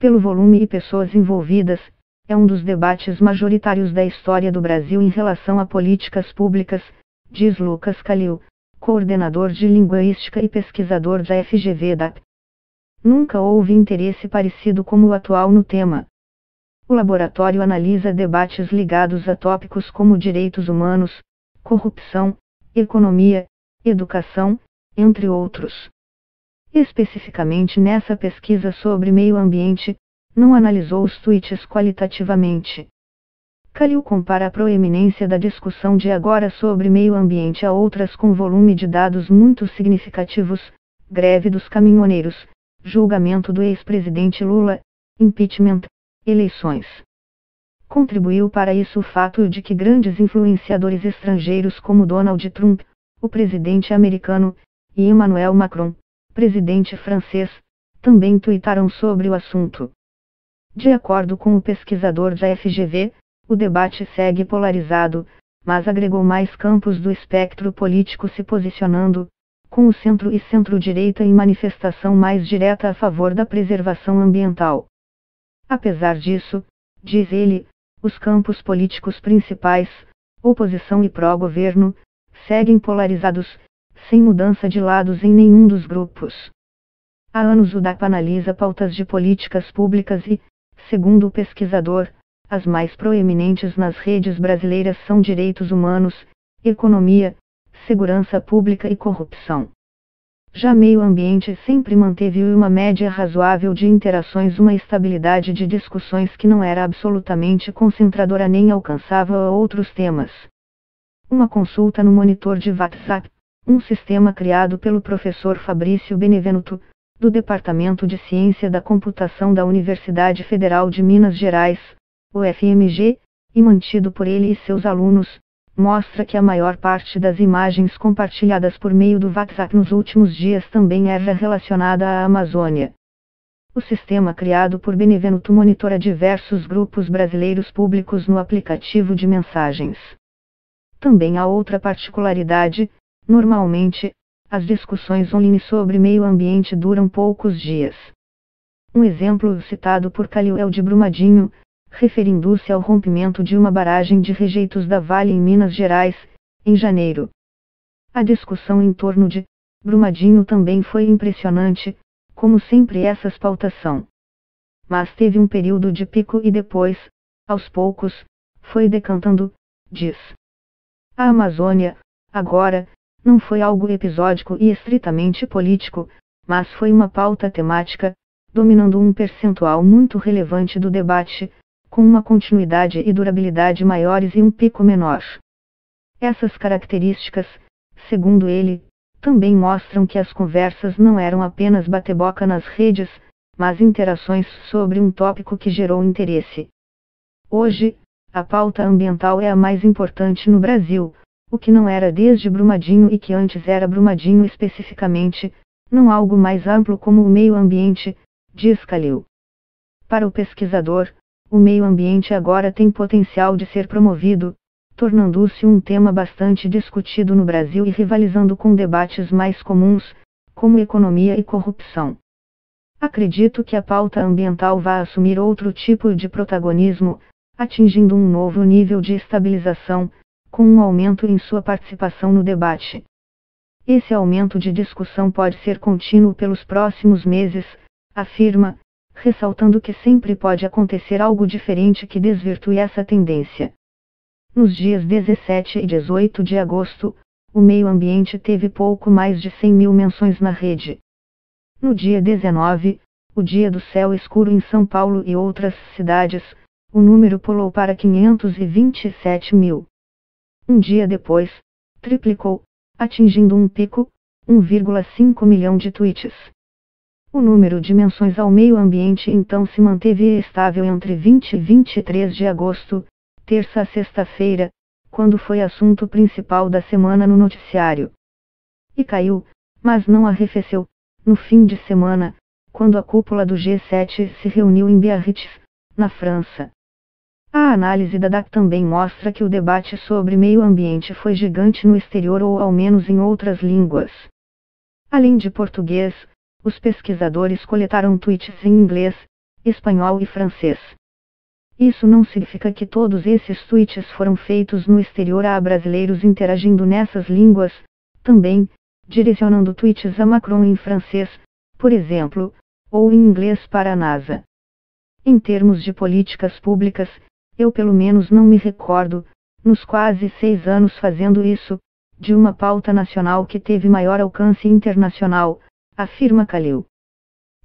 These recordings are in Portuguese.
pelo volume e pessoas envolvidas, é um dos debates majoritários da história do Brasil em relação a políticas públicas, diz Lucas Calil, coordenador de linguística e pesquisador da FGV-DAP. Nunca houve interesse parecido como o atual no tema. O laboratório analisa debates ligados a tópicos como direitos humanos, corrupção, economia, educação, entre outros. Especificamente nessa pesquisa sobre meio ambiente, não analisou os tweets qualitativamente. Calil compara a proeminência da discussão de agora sobre meio ambiente a outras com volume de dados muito significativos: greve dos caminhoneiros, julgamento do ex-presidente Lula, impeachment, eleições. Contribuiu para isso o fato de que grandes influenciadores estrangeiros como Donald Trump, o presidente americano, e Emmanuel Macron, presidente francês, também tuitaram sobre o assunto. De acordo com o pesquisador da FGV, o debate segue polarizado, mas agregou mais campos do espectro político se posicionando, com o centro e centro-direita em manifestação mais direta a favor da preservação ambiental. Apesar disso, diz ele, os campos políticos principais, oposição e pró-governo, seguem polarizados, sem mudança de lados em nenhum dos grupos. Há anos o DAP analisa pautas de políticas públicas e, segundo o pesquisador, as mais proeminentes nas redes brasileiras são direitos humanos, economia, segurança pública e corrupção. Já meio ambiente sempre manteve uma média razoável de interações, uma estabilidade de discussões que não era absolutamente concentradora nem alcançava outros temas. Uma consulta no monitor de WhatsApp, um sistema criado pelo professor Fabrício Benevenuto, do Departamento de Ciência da Computação da Universidade Federal de Minas Gerais, UFMG, e mantido por ele e seus alunos, mostra que a maior parte das imagens compartilhadas por meio do WhatsApp nos últimos dias também era relacionada à Amazônia. O sistema criado por Benevenuto monitora diversos grupos brasileiros públicos no aplicativo de mensagens. Também há outra particularidade: normalmente, as discussões online sobre meio ambiente duram poucos dias. Um exemplo citado por Calil é o de Brumadinho, referindo-se ao rompimento de uma barragem de rejeitos da Vale em Minas Gerais, em janeiro. A discussão em torno de Brumadinho também foi impressionante, como sempre essas pautas são. Mas teve um período de pico e depois, aos poucos, foi decantando, diz. A Amazônia, agora, não foi algo episódico e estritamente político, mas foi uma pauta temática, dominando um percentual muito relevante do debate, com uma continuidade e durabilidade maiores e um pico menor. Essas características, segundo ele, também mostram que as conversas não eram apenas bate-boca nas redes, mas interações sobre um tópico que gerou interesse. Hoje, a pauta ambiental é a mais importante no Brasil, o que não era desde Brumadinho e que antes era Brumadinho especificamente, não algo mais amplo como o meio ambiente, diz Calil. Para o pesquisador, o meio ambiente agora tem potencial de ser promovido, tornando-se um tema bastante discutido no Brasil e rivalizando com debates mais comuns, como economia e corrupção. Acredito que a pauta ambiental vai assumir outro tipo de protagonismo, atingindo um novo nível de estabilização, com um aumento em sua participação no debate. Esse aumento de discussão pode ser contínuo pelos próximos meses, afirma, ressaltando que sempre pode acontecer algo diferente que desvirtue essa tendência. Nos dias 17 e 18 de agosto, o meio ambiente teve pouco mais de 100.000 menções na rede. No dia 19, o Dia do Céu Escuro em São Paulo e outras cidades, o número pulou para 527.000. Um dia depois, triplicou, atingindo um pico, 1,5 milhão de tweets. O número de menções ao meio ambiente então se manteve estável entre 20 e 23 de agosto, terça a sexta-feira, quando foi assunto principal da semana no noticiário. E caiu, mas não arrefeceu, no fim de semana, quando a cúpula do G7 se reuniu em Biarritz, na França. A análise da DAC também mostra que o debate sobre meio ambiente foi gigante no exterior ou ao menos em outras línguas. Além de português, os pesquisadores coletaram tweets em inglês, espanhol e francês. Isso não significa que todos esses tweets foram feitos no exterior a brasileiros interagindo nessas línguas, também, direcionando tweets a Macron em francês, por exemplo, ou em inglês para a NASA. Em termos de políticas públicas, eu pelo menos não me recordo, nos quase 6 anos fazendo isso, de uma pauta nacional que teve maior alcance internacional, afirma Khalil.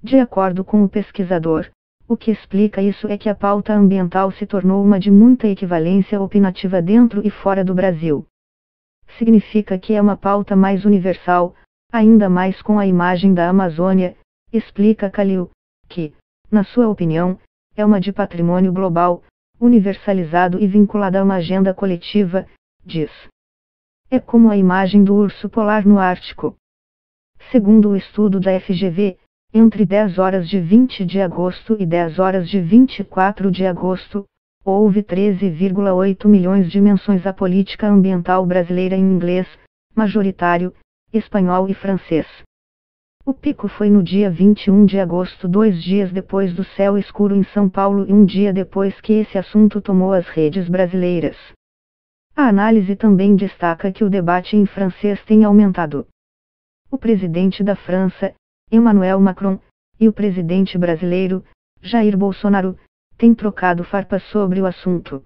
De acordo com o pesquisador, o que explica isso é que a pauta ambiental se tornou uma de muita equivalência opinativa dentro e fora do Brasil. Significa que é uma pauta mais universal, ainda mais com a imagem da Amazônia, explica Khalil, que, na sua opinião, é uma de patrimônio global, universalizado e vinculada a uma agenda coletiva, diz. É como a imagem do urso polar no Ártico. Segundo o estudo da FGV, entre 10 horas de 20 de agosto e 10 horas de 24 de agosto, houve 13,8 milhões de menções à política ambiental brasileira em inglês, majoritário, espanhol e francês. O pico foi no dia 21 de agosto, 2 dias depois do céu escuro em São Paulo e um dia depois que esse assunto tomou as redes brasileiras. A análise também destaca que o debate em francês tem aumentado. O presidente da França, Emmanuel Macron, e o presidente brasileiro, Jair Bolsonaro, têm trocado farpas sobre o assunto.